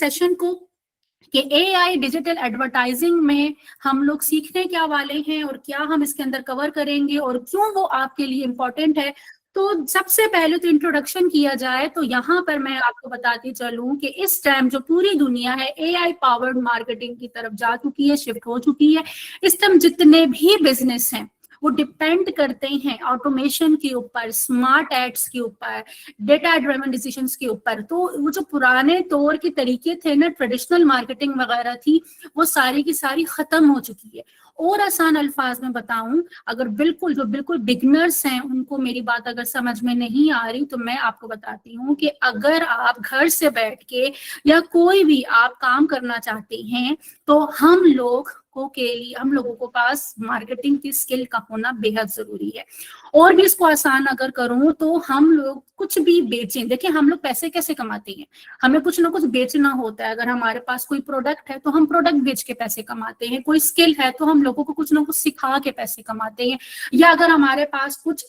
Session को कि AI digital advertising में हम लोग सीखने क्या वाले हैं और क्या हम इसके अंदर कवर करेंगे और क्यों वो आपके लिए इम्पोर्टेंट है। तो सबसे पहले तो इंट्रोडक्शन किया जाए तो यहाँ पर मैं आपको बताती चलूं कि इस टाइम जो पूरी दुनिया है एआई पावर्ड मार्केटिंग की तरफ जा चुकी है, शिफ्ट हो चुकी है। इस टाइम जितने भी बिजनेस हैं वो डिपेंड करते हैं ऑटोमेशन के ऊपर, स्मार्ट एड्स के ऊपर, डेटा ड्रिवन डिसीजंस के ऊपर। तो वो जो पुराने तौर के तरीके थे ना, ट्रेडिशनल मार्केटिंग वगैरह थी, वो सारी की सारी खत्म हो चुकी है। और आसान अल्फाज में बताऊं, अगर बिल्कुल बिगनर्स हैं उनको मेरी बात अगर समझ में नहीं आ रही तो मैं आपको बताती हूँ कि अगर आप घर से बैठ के या कोई भी आप काम करना चाहते हैं तो हम लोगों को पास मार्केटिंग की स्किल का होना बेहद जरूरी है। और भी इसको आसान अगर करूं तो हम लोग कुछ भी बेचें, देखिए हम लोग पैसे कैसे कमाते हैं, हमें कुछ ना कुछ बेचना होता है। अगर हमारे पास कोई प्रोडक्ट है तो हम प्रोडक्ट बेच के पैसे कमाते हैं, कोई स्किल है तो हम लोगों को कुछ ना कुछ सिखा के पैसे कमाते हैं, या अगर हमारे पास कुछ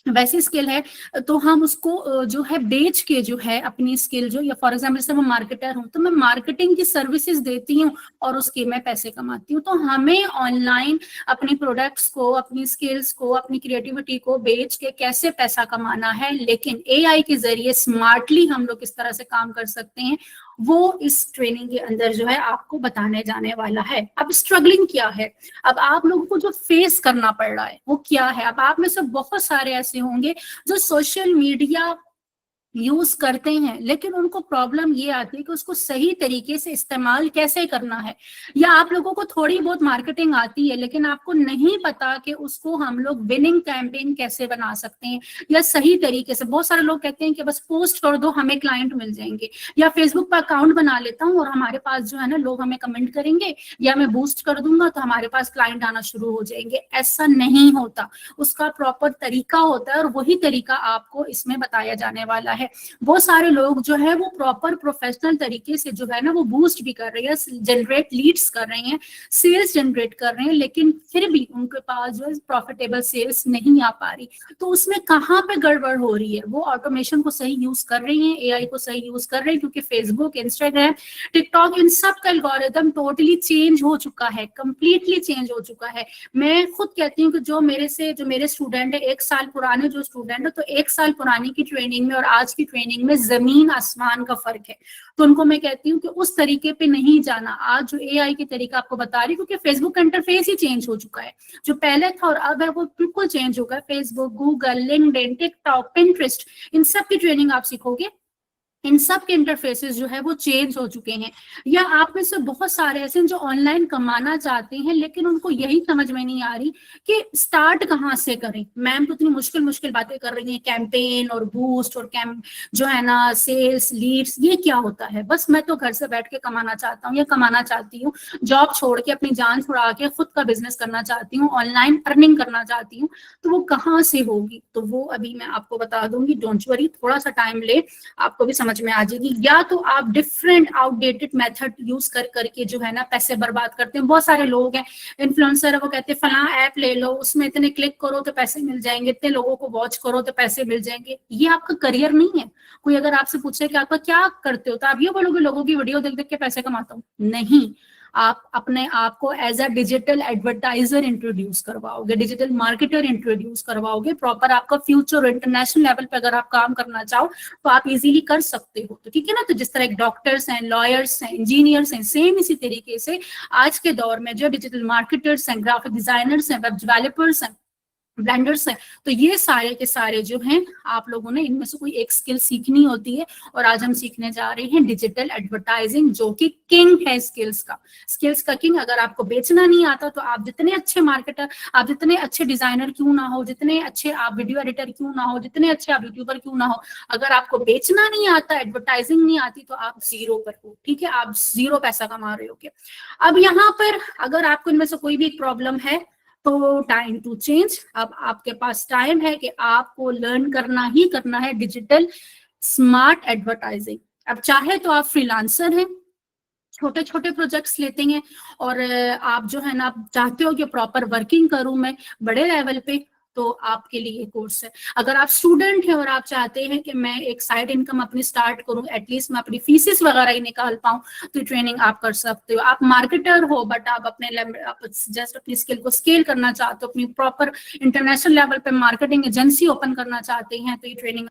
वैसी स्किल है तो हम उसको जो है बेच के जो है अपनी स्किल जो, या फॉर एग्जाम्पल जैसे मैं मार्केटर हूँ तो मैं मार्केटिंग की सर्विसेज देती हूँ और उसके मैं पैसे कमाती हूँ। तो हमें ऑनलाइन अपनी प्रोडक्ट्स को, अपनी स्किल्स को, अपनी क्रिएटिविटी को बेच के कैसे पैसा कमाना है, लेकिन एआई के जरिए स्मार्टली हम लोग किस तरह से काम कर सकते हैं, वो इस ट्रेनिंग के अंदर जो है आपको बताने जाने वाला है। अब स्ट्रगलिंग क्या है, अब आप लोगों को जो फेस करना पड़ रहा है वो क्या है। अब आप में से बहुत सारे ऐसे होंगे जो सोशल मीडिया यूज करते हैं लेकिन उनको प्रॉब्लम ये आती है कि उसको सही तरीके से इस्तेमाल कैसे करना है, या आप लोगों को थोड़ी बहुत मार्केटिंग आती है लेकिन आपको नहीं पता कि उसको हम लोग विनिंग कैंपेन कैसे बना सकते हैं या सही तरीके से। बहुत सारे लोग कहते हैं कि बस पोस्ट कर दो हमें क्लाइंट मिल जाएंगे, या फेसबुक पर अकाउंट बना लेता हूँ और हमारे पास जो है ना लोग हमें कमेंट करेंगे, या मैं बूस्ट कर दूंगा तो हमारे पास क्लाइंट आना शुरू हो जाएंगे। ऐसा नहीं होता, उसका प्रॉपर तरीका होता है और वही तरीका आपको इसमें बताया जाने वाला है। बहुत सारे लोग जो है वो प्रॉपर प्रोफेशनल तरीके से जो है ना वो बूस्ट भी कर रहे हैं, जनरेट लीड्स कर रहे हैं, सेल्स जनरेट कर रहे हैं, लेकिन फिर भी उनके पास जो है प्रॉफिटेबल सेल्स नहीं आ पा रही। तो उसमें कहाँ पे गड़बड़ हो रही है, वो ऑटोमेशन को सही यूज कर रही हैं, एआई को सही यूज कर रहे हैं, क्योंकि फेसबुक, इंस्टाग्राम, टिकटॉक, इन सब का एल्गोरिथम टोटली चेंज हो चुका है, कंप्लीटली चेंज हो चुका है। मैं खुद कहती हूँ कि जो मेरे स्टूडेंट है, 1 साल पुराने जो स्टूडेंट है, तो 1 साल पुराने की ट्रेनिंग में और आज की ट्रेनिंग में जमीन आसमान का फर्क है। तो उनको मैं कहती हूँ कि उस तरीके पे नहीं जाना। आज जो एआई की तरीका आपको बता रही हूँ, क्योंकि फेसबुक का इंटरफेस ही चेंज हो चुका है, जो पहले था और अब है वो बिल्कुल चेंज हो गया। Facebook, Google, LinkedIn, TikTok, Pinterest, इन सब की ट्रेनिंग आप सीखोगे, इन सब के इंटरफेसेस जो है वो चेंज हो चुके हैं। या आप में से बहुत सारे ऐसे जो ऑनलाइन कमाना चाहते हैं लेकिन उनको यही समझ में नहीं आ रही कि स्टार्ट कहाँ से करें। मैम तो इतनी मुश्किल मुश्किल बातें कर रही हैं, कैंपेन और बूस्ट और कैंप जो है ना, सेल्स, लीड्स, ये क्या होता है। बस मैं तो घर से बैठ के कमाना चाहता हूँ या कमाना चाहती हूँ, जॉब छोड़ के अपनी जान छुड़ा के खुद का बिजनेस करना चाहती हूँ, ऑनलाइन अर्निंग करना चाहती हूँ, तो वो कहाँ से होगी। तो वो अभी मैं आपको बता दूंगी, डोंट वरी, थोड़ा सा टाइम ले, आपको भी समझ में आ जाएगी। या तो आप डिफरेंट आउटडेटेड मेथड यूज कर करके जो है ना पैसे बर्बाद करते हैं। बहुत सारे लोग हैं, इन्फ्लुएंसर है, वो कहते हैं फला ऐप ले लो, उसमें इतने क्लिक करो तो पैसे मिल जाएंगे, इतने लोगों को वॉच करो तो पैसे मिल जाएंगे। ये आपका करियर नहीं है। कोई अगर आपसे पूछे कि आपका क्या करते हो तो आप ये बोलोगे लोगों की वीडियो देख देख के पैसे कमाता हूँ, नहीं। आप अपने आप को as a digital advertiser introduce करवाओगे, डिजिटल मार्केटर इंट्रोड्यूस करवाओगे, प्रॉपर आपका फ्यूचर इंटरनेशनल लेवल पे अगर आप काम करना चाहो तो आप इजीली कर सकते हो। तो ठीक है ना। तो जिस तरह एक डॉक्टर्स हैं, लॉयर्स हैं, इंजीनियर्स हैं, सेम इसी तरीके से आज के दौर में जो डिजिटल मार्केटर्स हैं, ग्राफिक डिजाइनर्स हैं, वेब डेवलपर्स हैं, ब्लेंडर्स हैं, तो ये सारे के सारे जो हैं आप लोगों ने इनमें से कोई एक स्किल सीखनी होती है। और आज हम सीखने जा रहे हैं डिजिटल एडवर्टाइजिंग, जो कि किंग है स्किल्स का किंग। अगर आपको बेचना नहीं आता तो आप जितने अच्छे मार्केटर, आप जितने अच्छे डिजाइनर क्यों ना हो, जितने अच्छे आप वीडियो एडिटर क्यों ना हो, जितने अच्छे आप यूट्यूबर क्यों ना हो, अगर आपको बेचना नहीं आता, एडवर्टाइजिंग नहीं आती, तो आप जीरो पर हो। ठीक है, आप जीरो पैसा कमा रहे हो। अब यहाँ पर अगर आपको इनमें से कोई भी प्रॉब्लम है तो टाइम टू चेंज। अब आपके पास टाइम है कि आपको लर्न करना ही करना है डिजिटल स्मार्ट एडवर्टाइजिंग। अब चाहे तो आप फ्रीलांसर हैं, छोटे छोटे प्रोजेक्ट्स लेते हैं, और आप जो है ना, आप चाहते हो कि प्रॉपर वर्किंग करूं मैं बड़े लेवल पे, तो आपके लिए कोर्स है। अगर आप स्टूडेंट हैं और आप चाहते हैं कि मैं एक साइड इनकम अपनी स्टार्ट करूं, एटलीस्ट मैं अपनी फीसिस वगैरह ही निकाल पाऊं, तो ट्रेनिंग आप कर सकते हो। आप मार्केटर हो बट आप जस्ट अपनी स्किल को स्केल करना चाहते हो, अपनी प्रॉपर इंटरनेशनल लेवल पे मार्केटिंग एजेंसी ओपन करना चाहते हैं, तो ये ट्रेनिंग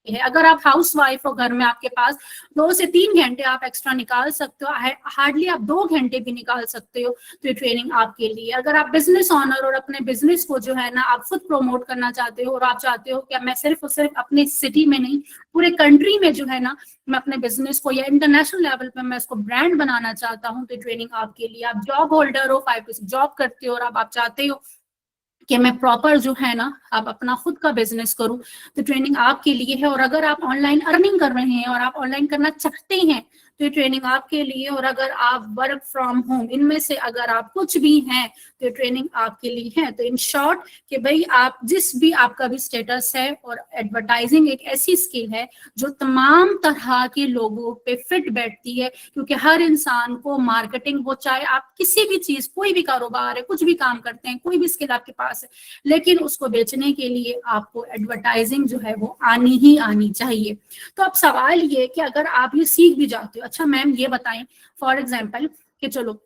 है। अगर आप हाउस वाइफ हो, घर में आपके पास 2 से 3 घंटे आप एक्स्ट्रा निकाल सकते हो, हार्डली आप 2 घंटे भी निकाल सकते हो, तो ये ट्रेनिंग आपके लिए। अगर आप बिजनेस ऑनर और अपने बिजनेस को जो है ना आप खुद प्रमोट करना चाहते हो और आप चाहते हो कि मैं सिर्फ और सिर्फ अपनी सिटी में नहीं पूरे कंट्री में जो है ना मैं अपने बिजनेस को या इंटरनेशनल लेवल पे मैं इसको ब्रांड बनाना चाहता हूँ, तो ट्रेनिंग आपके लिए। आप जॉब होल्डर हो, 5 to 6 जॉब करते हो और अब आप चाहते हो कि मैं प्रॉपर जो है ना आप अपना खुद का बिजनेस करूं, तो ट्रेनिंग आपके लिए है। और अगर आप ऑनलाइन अर्निंग कर रहे हैं और आप ऑनलाइन करना चाहते हैं, तो ये ट्रेनिंग आपके लिए। और अगर आप वर्क फ्रॉम होम, इनमें से अगर आप कुछ भी हैं, तो ये ट्रेनिंग आपके लिए है। तो इन शॉर्ट कि भाई आप जिस भी आपका भी स्टेटस है, और एडवर्टाइजिंग एक ऐसी स्किल है जो तमाम तरह के लोगों पे फिट बैठती है, क्योंकि हर इंसान को मार्केटिंग, वो चाहे आप किसी भी चीज, कोई भी कारोबार है, कुछ भी काम करते हैं, कोई भी स्किल आपके पास है, लेकिन उसको बेचने के लिए आपको एडवर्टाइजिंग जो है वो आनी ही आनी चाहिए। तो अब सवाल ये कि अगर आप ये सीख भी जाते हो, अच्छा मैम ये बताएं फॉर एग्जांपल कि चलो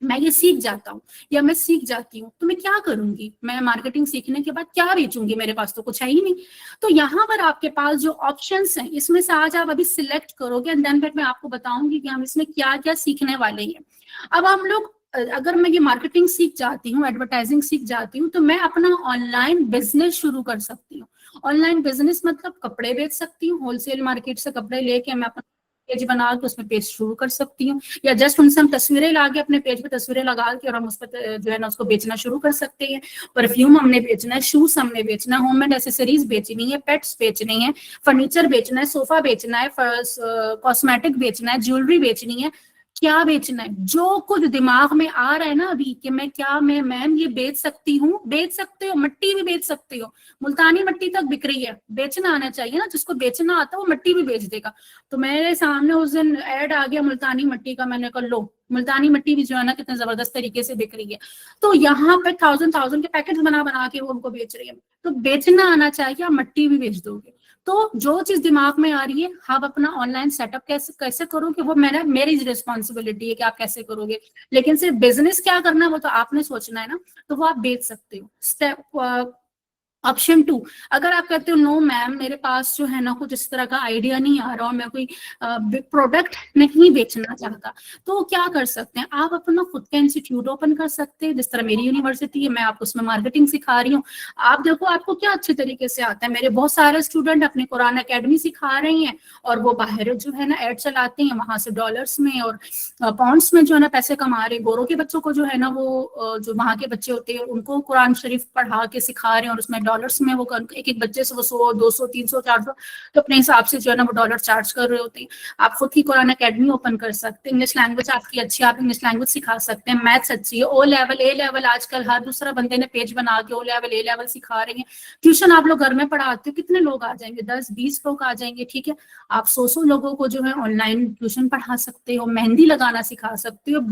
मैं ये सीख जाता हूँ या मैं सीख जाती हूँ, तो मैं क्या करूंगी, मैं मार्केटिंग सीखने के बाद क्या बेचूंगी, मेरे पास तो कुछ है ही नहीं। तो यहाँ पर आपके पास जो ऑप्शंस हैं, इसमें से आज आप अभी सिलेक्ट करोगे एंड देन फिर मैं आपको बताऊंगी कि हम इसमें क्या क्या सीखने वाले हैं। अब हम लोग, अगर मैं ये मार्केटिंग सीख जाती हूँ, एडवर्टाइजिंग सीख जाती हूँ, तो मैं अपना ऑनलाइन बिजनेस शुरू कर सकती हूँ। ऑनलाइन बिजनेस मतलब कपड़े बेच सकती हूँ, होलसेल मार्केट से कपड़े लेके मैं अपना पेज बना के उसमें पेज शुरू कर सकती हूँ, या जस्ट उनसे हम तस्वीरें ला के अपने पेज पे तस्वीरें लगा के और हम उस पर जो है ना उसको बेचना शुरू कर सकते हैं। परफ्यूम हमने बेचना है, शूज हमने बेचना है, होममेड एसेसरीज बेचनी है, पेट्स बेचने हैं, फर्नीचर बेचना है, सोफा बेचना है, कॉस्मेटिक बेचना है, ज्वेलरी बेचनी है, क्या बेचना है, जो कुछ दिमाग में आ रहा है ना अभी कि मैं क्या, मैं मैम ये बेच सकती हूँ, बेच सकते हो। मिट्टी भी बेच सकते हो, मुल्तानी मिट्टी तक बिक रही है, बेचना आना चाहिए ना, जिसको बेचना आता है वो मिट्टी भी बेच देगा। तो मेरे सामने उस दिन ऐड आ गया मुल्तानी मिट्टी का, मैंने कहा लो मुल्तानी मिट्टी भी जो है ना कितने जबरदस्त तरीके से बिक रही है। तो यहाँ पे 1000 के पैकेट बना बना के वो उनको बेच रही है। तो बेचना आना चाहिए, आप मिट्टी भी बेच दोगे। तो जो चीज दिमाग में आ रही है, आप अपना ऑनलाइन सेटअप कैसे कैसे करोगे, वो मेरी रिस्पॉन्सिबिलिटी है कि आप कैसे करोगे। लेकिन सिर्फ बिजनेस क्या करना है वो तो आपने सोचना है ना, तो वो आप बेच सकते हो। स्टेप ऑप्शन 2, अगर आप कहते हो नो मैम मेरे पास जो है ना कुछ इस तरह का आइडिया नहीं आ रहा और मैं कोई प्रोडक्ट नहीं बेचना चाहता, तो क्या कर सकते हैं, आप अपना खुद का इंस्टीट्यूट ओपन कर सकते हैं। जिस तरह मेरी यूनिवर्सिटी है, मैं आपको उसमें मार्केटिंग सिखा रही हूँ। आप देखो आपको क्या अच्छे तरीके से आता है। मेरे बहुत सारे स्टूडेंट अपने कुरान अकेडमी सिखा रहे हैं और वो बाहर जो है ना एड चलाते हैं, वहां से डॉलर्स में और पाउंड्स में जो है ना पैसे कमा रहे हैं। गोरों के बच्चों को जो है ना वो जो वहां के बच्चे होते हैं उनको कुरान शरीफ पढ़ा के सिखा रहे हैं और उसमें डॉलर्स में वो एक एक बच्चे से वो 100 200 300 400 तो अपने हिसाब से जो है ना वो डॉलर चार्ज कर रहे होते हैं। आप खुद की कुरान अकेडमी ओपन कर सकते हैं। इंग्लिश लैंग्वेज आपकी अच्छी, आप इंग्लिश लैंग्वेज सिखा सकते हैं। मैथ्स अच्छी है, ओ लेवल ए लेवल, आजकल हर दूसरा बंदे ने पेज बना के ओ लेवल ए लेवल सिखा रहे हैं। ट्यूशन आप लोग घर में पढ़ाते हो, कितने लोग आ जाएंगे, 10-20 लोग आ जाएंगे, ठीक है। आप 100 लोगों को जो है ऑनलाइन ट्यूशन पढ़ा सकते हो, मेहंदी लगाना सिखा सकते हो।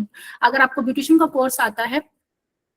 अगर आपको ब्यूटिशियन का कोर्स आता है,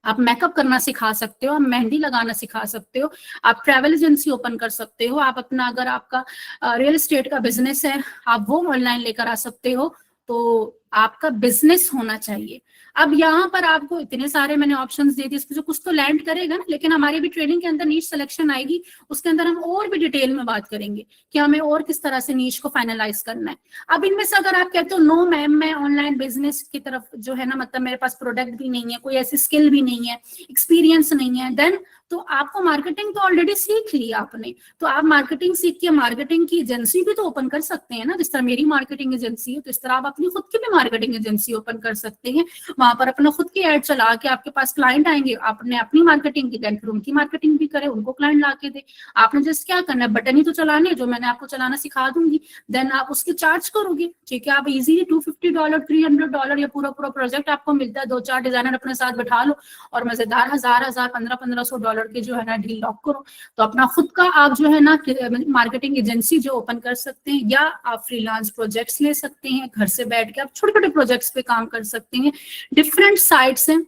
आप मेकअप करना सिखा सकते हो, आप मेहंदी लगाना सिखा सकते हो, आप ट्रैवल एजेंसी ओपन कर सकते हो, आप अपना अगर आपका रियल एस्टेट का बिजनेस है आप वो ऑनलाइन लेकर आ सकते हो। तो आपका बिजनेस होना चाहिए। अब यहाँ पर आपको इतने सारे मैंने ऑप्शंस दे दिए, इसमें जो कुछ तो लैंड करेगा ना, लेकिन हमारी भी ट्रेनिंग के अंदर नीश सिलेक्शन आएगी, उसके अंदर हम और भी डिटेल में बात करेंगे कि हमें और किस तरह से नीश को फाइनलाइज करना है। अब इनमें से अगर आप कहते हो नो मैम मैं ऑनलाइन बिजनेस की तरफ जो है ना, मतलब मेरे पास प्रोडक्ट भी नहीं है, कोई ऐसी स्किल भी नहीं है, एक्सपीरियंस नहीं है, देन तो आपको मार्केटिंग तो ऑलरेडी सीख ली आपने, तो आप मार्केटिंग सीख के मार्केटिंग की एजेंसी भी तो ओपन कर सकते हैं ना। जिस तरह मेरी मार्केटिंग एजेंसी है, तो इस तरह आप अपनी खुद की भी मार्केटिंग एजेंसी ओपन कर सकते हैं। वहां पर अपना खुद की एड चला के आपके पास क्लाइंट आएंगे, आपने अपनी मार्केटिंग की, देन फिर उनकी मार्केटिंग भी करे, उनको क्लाइंट ला के दे। आपने जस्ट क्या करना है, बटन ही तो चलाने, जो मैंने आपको चलाना सिखा दूंगी, देन आप उसके चार्ज करोगे, ठीक है। आप इजीली $250 $300 या पूरा पूरा प्रोजेक्ट आपको मिलता है, 2-4 डिजाइनर अपने साथ बैठा लो और मजेदार 1000 1500 डॉलर के जो है ना डील लॉक करो। तो अपना खुद का आप जो है ना मार्केटिंग एजेंसी जो ओपन कर सकते हैं, या आप फ्रीलांस प्रोजेक्ट्स ले सकते हैं, घर से बैठ के आप छोटे छोटे प्रोजेक्ट्स पे काम कर सकते हैं। डिफरेंट साइट्स हैं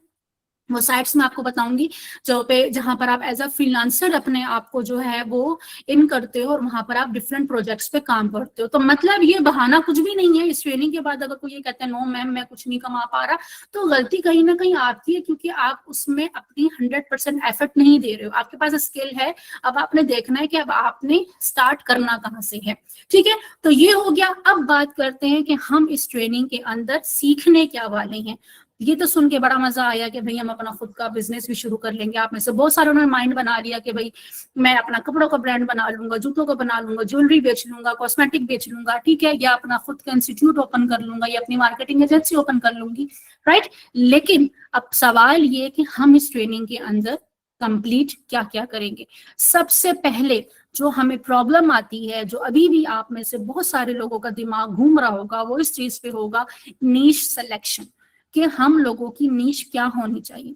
वो साइट्स मैं आपको बताऊंगी जहां पर आप एज अ फ्रीलांसर अपने आप को जो है वो इन करते हो और वहां पर आप डिफरेंट प्रोजेक्ट्स पे काम करते हो। तो मतलब ये बहाना कुछ भी नहीं है। इस ट्रेनिंग के बाद अगर कोई ये कहता है नो मैम मैं कुछ नहीं कमा पा रहा, तो गलती कहीं ना कहीं आपकी है, क्योंकि आप उसमें अपनी 100% एफर्ट नहीं दे रहे हो। आपके पास स्किल है, अब आपने देखना है कि अब आपने स्टार्ट करना कहाँ से है। ठीक है, तो ये हो गया। अब बात करते हैं कि हम इस ट्रेनिंग के अंदर सीखने क्या वाले हैं। ये तो सुन के बड़ा मजा आया कि भाई हम अपना खुद का बिजनेस भी शुरू कर लेंगे। आप में से बहुत सारे ने माइंड बना लिया कि भाई मैं अपना कपड़ों का ब्रांड बना लूंगा, जूतों का बना लूंगा, ज्वेलरी बेच लूंगा, कॉस्मेटिक बेच लूंगा, ठीक है, या अपना खुद का इंस्टीट्यूट ओपन कर लूंगा, या अपनी मार्केटिंग एजेंसी ओपन कर लूंगी, राइट। लेकिन अब सवाल ये कि हम इस ट्रेनिंग के अंदर कंप्लीट क्या क्या करेंगे। सबसे पहले जो हमें प्रॉब्लम आती है, जो अभी भी आप में से बहुत सारे लोगों का दिमाग घूम रहा होगा, वो इस चीज पे होगा, नीश सिलेक्शन, कि हम लोगों की नीश क्या होनी चाहिए।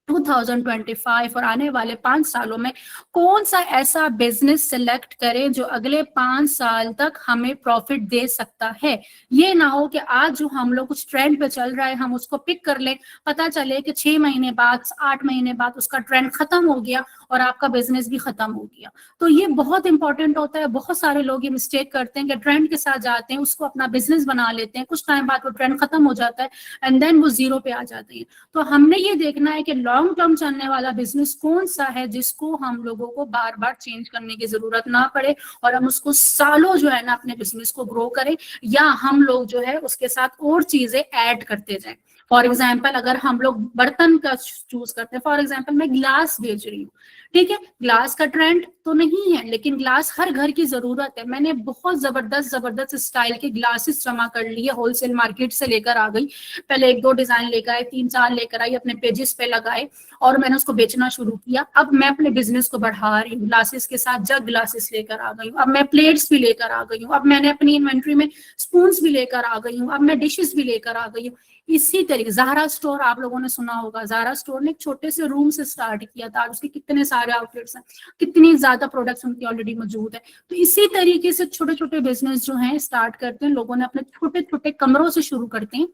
2025 और आने वाले 5 सालों में कौन सा ऐसा बिजनेस सिलेक्ट करें जो अगले 5 साल तक हमें प्रॉफिट दे सकता है। ये ना हो कि आज जो हम लोग कुछ ट्रेंड पे चल रहा है हम उसको पिक कर लें, पता चले कि 6 महीने बाद 8 महीने बाद उसका ट्रेंड खत्म हो गया और आपका बिजनेस भी खत्म हो गया। तो ये बहुत इंपॉर्टेंट होता है। बहुत सारे लोग ये मिस्टेक करते हैं कि ट्रेंड के साथ जाते हैं, उसको अपना बिजनेस बना लेते हैं, कुछ टाइम बाद वो ट्रेंड खत्म हो जाता है एंड देन वो जीरो पे आ जाते हैं। तो हमने ये देखना है कि लॉन्ग टर्म चलने वाला बिजनेस कौन सा है जिसको हम लोगों को बार बार चेंज करने की जरूरत ना पड़े और हम उसको सालों जो है ना अपने बिजनेस को ग्रो करें, या हम लोग जो है उसके साथ और चीजें ऐड करते जाएं। फॉर एग्जाम्पल अगर हम लोग बर्तन का चूज करते हैं, फॉर एग्जाम्पल मैं ग्लास बेच रही हूँ, ठीक है, ग्लास का ट्रेंड तो नहीं है लेकिन ग्लास हर घर की जरूरत है। मैंने बहुत जबरदस्त स्टाइल के ग्लासेस जमा कर लिए, होलसेल मार्केट से लेकर आ गई। पहले 1-2 डिजाइन लेकर आई, 3-4 लेकर आई, अपने पेजेस पे लगाए और मैंने उसको बेचना शुरू किया। अब मैं अपने बिजनेस को बढ़ा रही हूँ, ग्लासेस के साथ जग ग्लासेस लेकर आ गई हूँ, अब मैं प्लेट्स भी लेकर आ गई हूँ, अब मैंने अपनी इन्वेंट्री में स्पून्स भी लेकर आ गई हूँ, अब मैं डिशेस भी लेकर आ गई हूँ। इसी तरीके ज़ारा स्टोर आप लोगों ने सुना होगा, ज़ारा स्टोर ने एक छोटे से रूम से स्टार्ट किया था, उसके कितने सारे आउटलेट्स हैं, कितनी ज्यादा प्रोडक्ट्स उनकी ऑलरेडी मौजूद है। तो इसी तरीके से छोटे छोटे बिजनेस जो हैं स्टार्ट करते हैं, लोगों ने अपने छोटे छोटे कमरों से शुरू करते हैं,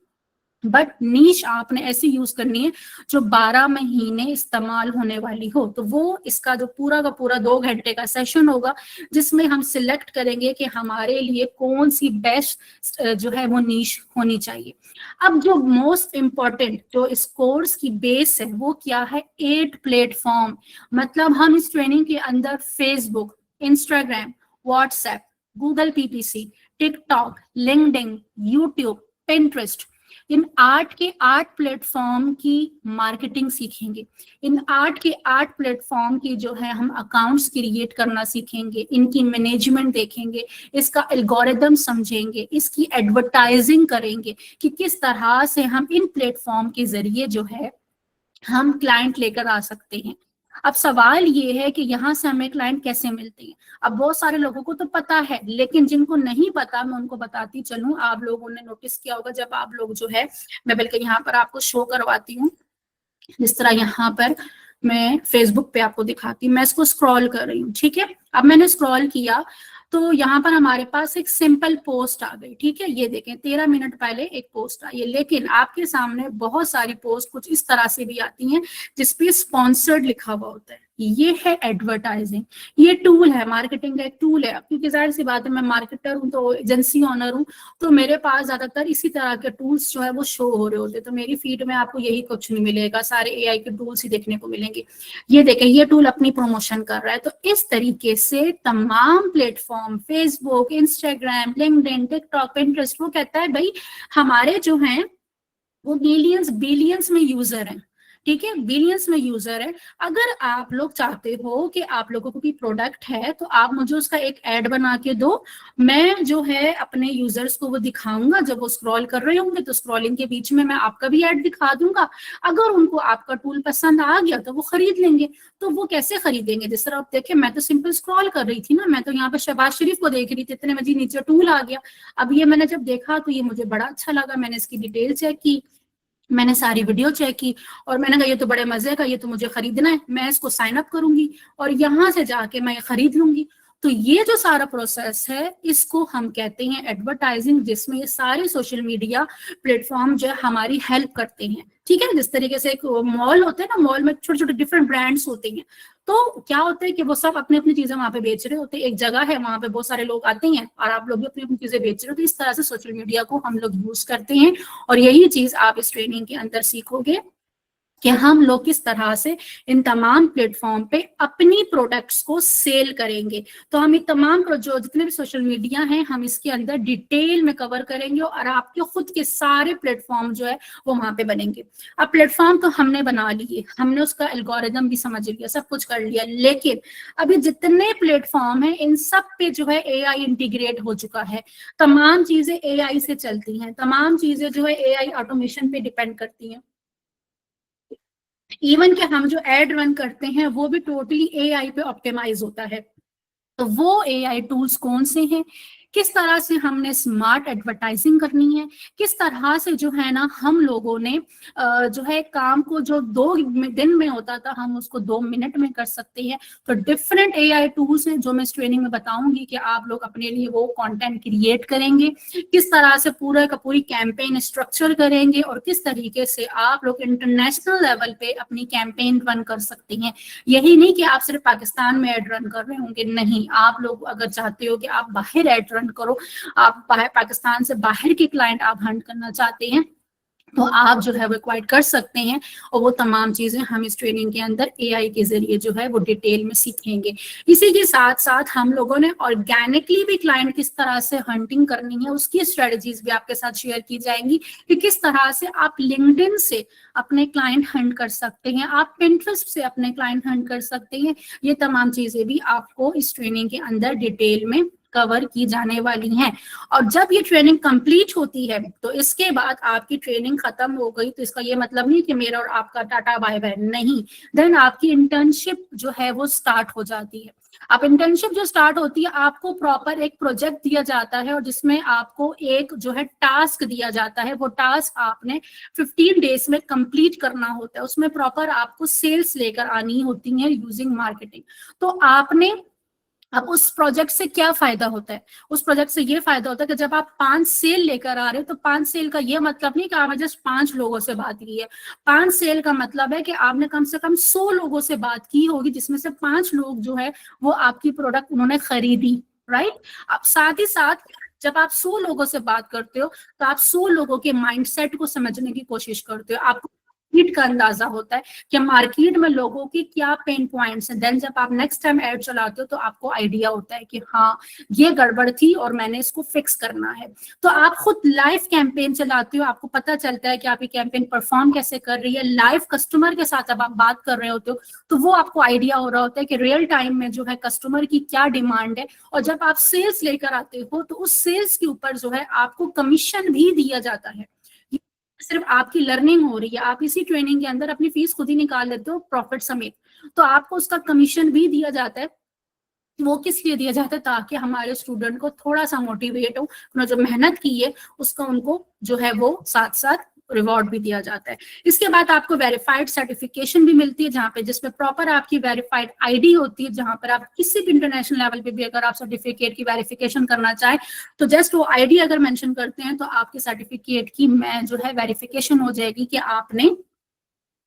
बट नीश आपने ऐसी यूज करनी है जो 12 महीने इस्तेमाल होने वाली हो। तो वो इसका जो पूरा का पूरा 2 घंटे का सेशन होगा जिसमें हम सिलेक्ट करेंगे कि हमारे लिए कौन सी बेस्ट जो है वो नीश होनी चाहिए। अब जो मोस्ट इंपॉर्टेंट जो इस कोर्स की बेस है वो क्या है, 8 प्लेटफॉर्म। मतलब हम इस ट्रेनिंग के अंदर Facebook, Instagram, WhatsApp, Google PPC, TikTok, LinkedIn, YouTube, Pinterest, इन 8 के 8 प्लेटफॉर्म की मार्केटिंग सीखेंगे। इन 8 के 8 प्लेटफॉर्म की जो है हम अकाउंट्स क्रिएट करना सीखेंगे, इनकी मैनेजमेंट देखेंगे, इसका एल्गोरिदम समझेंगे, इसकी एडवर्टाइजिंग करेंगे कि किस तरह से हम इन प्लेटफॉर्म के जरिए जो है हम क्लाइंट लेकर आ सकते हैं। अब सवाल ये है कि यहाँ से हमें क्लाइंट कैसे मिलते हैं। अब बहुत सारे लोगों को तो पता है, लेकिन जिनको नहीं पता मैं उनको बताती चलूं। आप लोगों ने नोटिस किया होगा जब आप लोग जो है, मैं बल्कि यहाँ पर आपको शो करवाती हूँ, जिस तरह यहाँ पर मैं फेसबुक पे आपको दिखाती हूँ, मैं इसको स्क्रॉल कर रही हूँ, ठीक है। अब मैंने स्क्रॉल किया तो यहाँ पर हमारे पास एक सिंपल पोस्ट आ गई, ठीक है। ये देखें 13 मिनट पहले एक पोस्ट आई है, लेकिन आपके सामने बहुत सारी पोस्ट कुछ इस तरह से भी आती हैं जिसपे स्पॉन्सर्ड लिखा हुआ होता है। ये है एडवर्टाइजिंग, ये टूल है, मार्केटिंग का एक टूल है। क्योंकि जाहिर सी बात है मैं मार्केटर हूँ तो एजेंसी ऑनर हूँ, तो मेरे पास ज्यादातर इसी तरह के टूल्स जो है वो शो हो रहे होते हैं। तो मेरी फीड में आपको यही कुछ नहीं मिलेगा, सारे एआई के टूल्स ही देखने को मिलेंगे। ये देखें ये टूल अपनी प्रमोशन कर रहा है। तो इस तरीके से तमाम platform, Facebook, Instagram, LinkedIn, TikTok, Pinterest, वो कहता है भाई हमारे जो हैं वो मिलियंस बिलियंस में यूजर हैं, ठीक है, बिलियंस में यूजर है। अगर आप लोग चाहते हो कि आप लोगों को कोई प्रोडक्ट है तो आप मुझे उसका एक ऐड बना के दो, मैं जो है अपने यूजर्स को वो दिखाऊंगा। जब वो स्क्रॉल कर रहे होंगे तो स्क्रॉलिंग के बीच में मैं आपका भी ऐड दिखा दूंगा। अगर उनको आपका टूल पसंद आ गया तो वो खरीद लेंगे। तो वो कैसे खरीदेंगे, जिस तरह आप देखें मैं तो सिंपल स्क्रॉल कर रही थी ना, मैं तो यहाँ पे शहबाज शरीफ को देख रही थी, इतने में जी नीचे टूल आ गया। अब ये मैंने जब देखा तो ये मुझे बड़ा अच्छा लगा, मैंने इसकी डिटेल चेक की, मैंने सारी वीडियो चेक की और मैंने कहा ये तो बड़े मजे का, ये तो मुझे खरीदना है, मैं इसको साइन अप करूंगी और यहाँ से जाके मैं खरीद लूंगी। तो ये जो सारा प्रोसेस है इसको हम कहते हैं एडवर्टाइजिंग, जिसमें ये सारे सोशल मीडिया प्लेटफॉर्म जो है हमारी हेल्प करते हैं। ठीक है, जिस तरीके से एक मॉल होते हैं ना, मॉल में छोटे छोटे डिफरेंट ब्रांड्स होते हैं, तो क्या होता है कि वो सब अपनी अपनी चीजें वहां पे बेच रहे होते हैं, एक जगह है वहां पे बहुत सारे लोग आते हैं और आप लोग भी अपनी अपनी चीजें बेच रहे हो। तो इस तरह से सोशल मीडिया को हम लोग यूज करते हैं, और यही चीज आप इस ट्रेनिंग के अंदर सीखोगे कि हम लोग किस तरह से इन तमाम प्लेटफॉर्म पे अपनी प्रोडक्ट्स को सेल करेंगे। तो हम ये तमाम जो जितने भी सोशल मीडिया हैं हम इसके अंदर डिटेल में कवर करेंगे, और आपके खुद के सारे प्लेटफॉर्म जो है वो वहां पे बनेंगे। अब प्लेटफॉर्म तो हमने बना लिए, हमने उसका एल्गोरिदम भी समझ लिया, सब कुछ कर लिया, लेकिन अभी जितने प्लेटफॉर्म हैं इन सब पे जो है एआई इंटीग्रेट हो चुका है। तमाम चीजें एआई से चलती हैं, तमाम चीजें जो है एआई ऑटोमेशन पे डिपेंड करती हैं। इवन कि हम जो एड रन करते हैं वो भी टोटली एआई पे ऑप्टिमाइज होता है। तो वो एआई टूल्स कौन से हैं, किस तरह से हमने स्मार्ट एडवर्टाइजिंग करनी है, किस तरह से जो है ना हम लोगों ने जो है काम को जो 2 दिन में होता था हम उसको 2 मिनट में कर सकते हैं। तो डिफरेंट एआई टूल्स हैं जो मैं इस ट्रेनिंग में बताऊंगी कि आप लोग अपने लिए वो कंटेंट क्रिएट करेंगे, किस तरह से पूरा का पूरी कैंपेन स्ट्रक्चर करेंगे, और किस तरीके से आप लोग इंटरनेशनल लेवल पे अपनी कैंपेन रन कर सकते हैं। यही नहीं कि आप सिर्फ पाकिस्तान में एड रन कर रहे होंगे, नहीं, आप लोग अगर चाहते हो कि आप बाहर एड रन करो, आप बाहर पाकिस्तान से बाहर के क्लाइंट आप हंट करना चाहते हैं, तो आप जो है वो एक्वायर कर सकते हैं। और वो तमाम चीजें हम इस ट्रेनिंग के अंदर एआई के जरिए जो है वो डिटेल में सीखेंगे। इसी के साथ साथ हम लोगों ने ऑर्गेनिकली भी क्लाइंट किस तरह से हंटिंग करनी है उसकी स्ट्रेटजीज भी आपके साथ शेयर की जाएंगी, कि किस तरह से आप लिंक्डइन से अपने क्लाइंट हंट कर सकते हैं, आप पिंटरेस्ट से अपने क्लाइंट हंट कर सकते हैं। ये तमाम चीजें भी आपको इस ट्रेनिंग के अंदर डिटेल में कवर की जाने वाली हैं। और जब ये ट्रेनिंग कंप्लीट होती है तो इसके बाद आपकी ट्रेनिंग खत्म हो गई, तो इसका ये मतलब नहीं कि मेरा और आपका टाटा बाय बाय, नहीं, देन आपकी इंटर्नशिप जो है वो स्टार्ट हो जाती है। अब इंटर्नशिप जो स्टार्ट होती है आपको प्रॉपर एक प्रोजेक्ट दिया जाता है, और जिसमें आपको एक जो है टास्क दिया जाता है, वो टास्क आपने 15 डेज में कंप्लीट करना होता है। उसमें प्रॉपर आपको सेल्स लेकर आनी होती है यूजिंग मार्केटिंग। तो आपने अब उस प्रोजेक्ट से क्या फायदा होता है, उस प्रोजेक्ट से ये फायदा होता है कि जब आप 5 सेल लेकर आ रहे हो, तो 5 सेल का ये मतलब नहीं कि आपने जस्ट 5 लोगों से बात की है। 5 सेल का मतलब है कि आपने कम से कम 100 लोगों से बात की होगी, जिसमें से 5 लोग जो है वो आपकी प्रोडक्ट उन्होंने खरीदी, राइट। अब साथ ही साथ जब आप 100 लोगों से बात करते हो तो आप 100 लोगों के माइंडसेट को समझने की कोशिश करते हो, आपको मार्केट का अंदाजा होता है कि मार्केट में लोगों की क्या पेन पॉइंट्स हैं। देन जब आप नेक्स्ट टाइम एड चलाते हो तो आपको आइडिया होता है कि हाँ ये गड़बड़ थी और मैंने इसको फिक्स करना है। तो आप खुद लाइव कैंपेन चलाते हो, आपको पता चलता है कि आप ये कैंपेन परफॉर्म कैसे कर रही है। लाइव कस्टमर के साथ जब आप बात कर रहे होते हो तो वो आपको आइडिया हो रहा होता है कि रियल टाइम में जो है कस्टमर की क्या डिमांड है। और जब आप सेल्स लेकर आते हो तो उस सेल्स के ऊपर जो है आपको कमीशन भी दिया जाता है। सिर्फ आपकी लर्निंग हो रही है, आप इसी ट्रेनिंग के अंदर अपनी फीस खुद ही निकाल लेते हो प्रॉफिट समेत, तो आपको उसका कमीशन भी दिया जाता है। वो किस लिए दिया जाता है, ताकि हमारे स्टूडेंट को थोड़ा सा मोटिवेट हो, उन्होंने जो मेहनत की है उसका उनको जो है वो साथ साथ रिवॉर्ड भी दिया जाता है। इसके बाद आपको वेरीफाइड सर्टिफिकेशन भी मिलती है, जहाँ पे जिसमें प्रॉपर आपकी वेरीफाइड आईडी होती है, जहाँ पर आप किसी भी इंटरनेशनल लेवल पे भी अगर आप सर्टिफिकेट की वेरिफिकेशन करना चाहें तो जस्ट वो आईडी अगर मेंशन करते हैं तो आपके सर्टिफिकेट की मैं जो है वेरिफिकेशन हो जाएगी कि आपने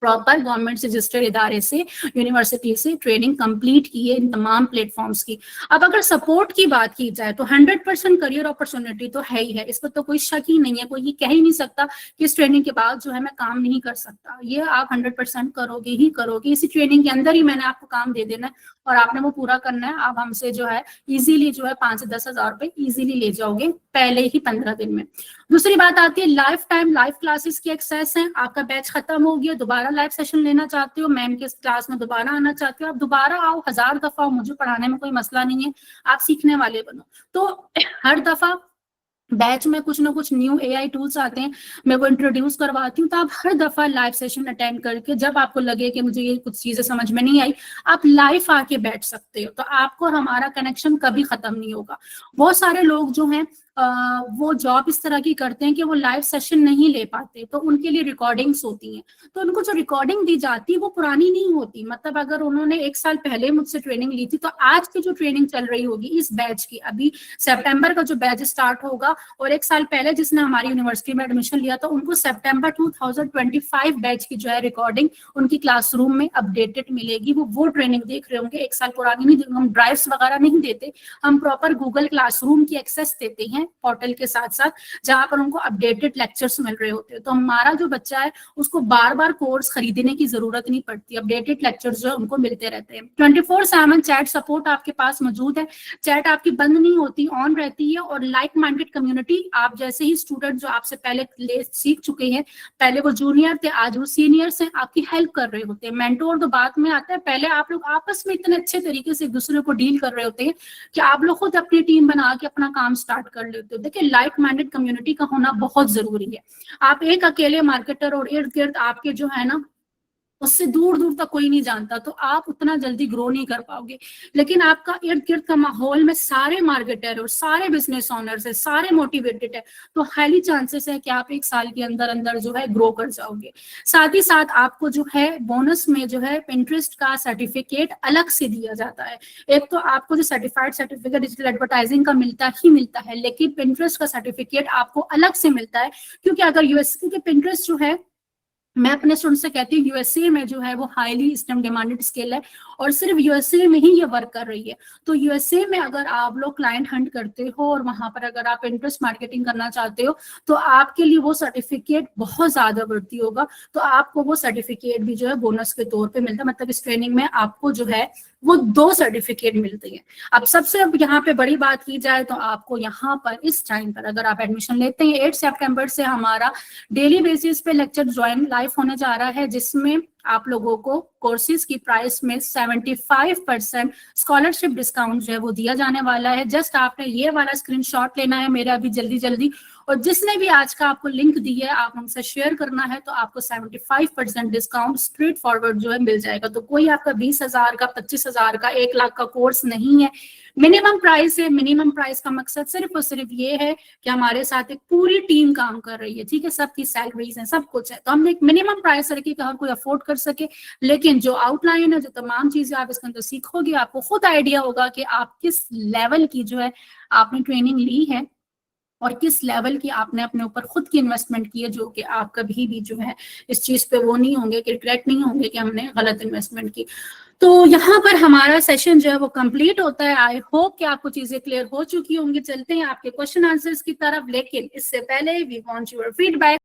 प्रॉपर गवर्नमेंट से रजिस्टर्ड इदारे से, यूनिवर्सिटी से ट्रेनिंग कंप्लीट की है इन तमाम प्लेटफॉर्म्स की। अब अगर सपोर्ट की बात की जाए तो 100% करियर अपॉर्चुनिटी तो है ही है, इस पर तो कोई शक ही नहीं है। कोई ये कह ही नहीं सकता कि इस ट्रेनिंग के बाद जो है मैं काम नहीं कर सकता, ये आप 100% करोगे ही करोगे। इसी ट्रेनिंग के अंदर ही मैंने आपको काम दे देना है और आपने वो पूरा करना है। आप हमसे जो है इजीली जो है 5 से 10 हजार रुपए इजीली ले जाओगे पहले ही 15 दिन में। दूसरी बात आती है लाइफ टाइम लाइव क्लासेस की एक्सेस है। आपका बैच खत्म हो गया, दोबारा लाइव सेशन लेना चाहते हो, मैम के क्लास में दोबारा आना चाहते हो, आप दोबारा आओ, 1000 दफा आओ, मुझे पढ़ाने में कोई मसला नहीं है, आप सीखने वाले बनो। तो हर दफा बैच में कुछ ना कुछ न्यू एआई टूल्स आते हैं, मैं वो इंट्रोड्यूस करवाती हूँ। तो आप हर दफा लाइव सेशन अटेंड करके जब आपको लगे कि मुझे ये कुछ चीजें समझ में नहीं आई, आप लाइव आके बैठ सकते हो। तो आपको हमारा कनेक्शन कभी खत्म नहीं होगा। बहुत सारे लोग जो हैं वो जॉब इस तरह की करते हैं कि वो लाइव सेशन नहीं ले पाते, तो उनके लिए रिकॉर्डिंग्स होती हैं। तो उनको जो रिकॉर्डिंग दी जाती है वो पुरानी नहीं होती, मतलब अगर उन्होंने 1 साल पहले मुझसे ट्रेनिंग ली थी, तो आज की जो ट्रेनिंग चल रही होगी इस बैच की, अभी सितंबर का जो बैच स्टार्ट होगा, और 1 साल पहले जिसने हमारी यूनिवर्सिटी में एडमिशन लिया था उनको सितंबर 2025 बैच की जो है रिकॉर्डिंग उनकी क्लासरूम में अपडेटेड मिलेगी। वो ट्रेनिंग देख रहे होंगे, 1 साल पुरानी नहीं। हम ड्राइव्स वगैरह नहीं देते, हम प्रॉपर गूगल क्लासरूम की एक्सेस देते हैं पोर्टल के साथ साथ, जहां पर उनको अपडेटेड लेक्चर्स मिल रहे होते हैं। तो हमारा जो बच्चा है उसको बार बार कोर्स खरीदने की जरूरत नहीं पड़ती, अपडेटेड लेक्चर्स जो है उनको मिलते रहते हैं। 24/7 चैट सपोर्ट आपके पास मौजूद है, चैट आपकी बंद नहीं होती, ऑन रहती है। और लाइक माइंडेड कम्युनिटी, आप जैसे ही स्टूडेंट जो आपसे पहले सीख चुके हैं, पहले वो जूनियर थे आज वो सीनियर्स हैं, आपकी हेल्प कर रहे होते हैं। मेंटोर तो बाद में आता है, पहले आप लोग आपस में इतने अच्छे तरीके से एक दूसरे को डील कर रहे होते हैं कि आप लोग खुद अपनी टीम बना के अपना काम स्टार्ट कर लेते हो। देखिए, लाइक माइंडेड कम्युनिटी का होना बहुत जरूरी है। आप एक अकेले मार्केटर और इर्द गिर्द आपके जो है ना उससे दूर दूर तक कोई नहीं जानता, तो आप उतना जल्दी ग्रो नहीं कर पाओगे। लेकिन आपका इर्द गिर्द का माहौल में सारे मार्केटर और सारे बिजनेस ओनर्स है, सारे मोटिवेटेड है, तो हाईली चांसेस है कि आप 1 साल के अंदर अंदर जो है ग्रो कर जाओगे। साथ ही साथ आपको जो है बोनस में जो है पिंटरेस्ट का सर्टिफिकेट अलग से दिया जाता है। एक तो आपको जो सर्टिफाइड सर्टिफिकेट डिजिटल एडवर्टाइजिंग का मिलता ही मिलता है, लेकिन पिंटरेस्ट का सर्टिफिकेट आपको अलग से मिलता है। क्योंकि अगर यूएस, क्योंकि पिंटरेस्ट जो है, मैं अपने स्टूडेंट से कहती हूँ यूएसए में जो है वो हाईली स्टेम डिमांडेड स्किल है, और सिर्फ यूएसए में ही ये वर्क कर रही है। तो यूएसए में अगर आप लोग क्लाइंट हंट करते हो और वहां पर अगर आप इंटरेस्ट मार्केटिंग करना चाहते हो, तो आपके लिए वो सर्टिफिकेट बहुत ज्यादा बढ़ती होगा। तो आपको वो सर्टिफिकेट भी जो है बोनस के तौर पे मिलता है, मतलब इस ट्रेनिंग में आपको जो है वो 2 सर्टिफिकेट मिलते हैं। अब सबसे अब यहाँ पे बड़ी बात की जाए तो आपको यहाँ पर इस टाइम पर अगर आप एडमिशन लेते हैं, 8 सितंबर से हमारा डेली बेसिस पे लेक्चर ज्वाइन लाइव होने जा रहा है, जिसमें आप लोगों को कोर्सेज की प्राइस में 75% स्कॉलरशिप डिस्काउंट जो है वो दिया जाने वाला है। जस्ट आपने ये वाला स्क्रीनशॉट लेना है मेरा अभी जल्दी जल्दी, और जिसने भी आज का आपको लिंक दिया है आप हमसे शेयर करना है, तो आपको 75% डिस्काउंट स्ट्रेट फॉरवर्ड जो है मिल जाएगा। तो कोई आपका 20,000 का, 25,000 का, 1 लाख का कोर्स नहीं है, मिनिमम प्राइस है। मिनिमम प्राइस का मकसद सिर्फ और सिर्फ ये है कि हमारे साथ एक पूरी टीम काम कर रही है, ठीक है, सबकी सैलरीज है, सब कुछ है, तो हमने एक मिनिमम प्राइस रखी कि हर कोई अफोर्ड कर सके। लेकिन जो आउटलाइन है, जो तमाम चीजें आप इसके अंदर सीखोगे, आपको खुद आइडिया होगा कि आप किस लेवल की जो है आपने ट्रेनिंग ली है और किस लेवल की आपने अपने ऊपर खुद की इन्वेस्टमेंट की है, जो कि आप कभी भी जो है इस चीज पे वो नहीं होंगे कि रिग्रेट नहीं होंगे कि हमने गलत इन्वेस्टमेंट की। तो यहाँ पर हमारा सेशन जो है वो कंप्लीट होता है। आई होप कि आपको चीजें क्लियर हो चुकी होंगी। चलते हैं आपके क्वेश्चन आंसर्स की तरफ, लेकिन इससे पहले वी वांट योर फीडबैक।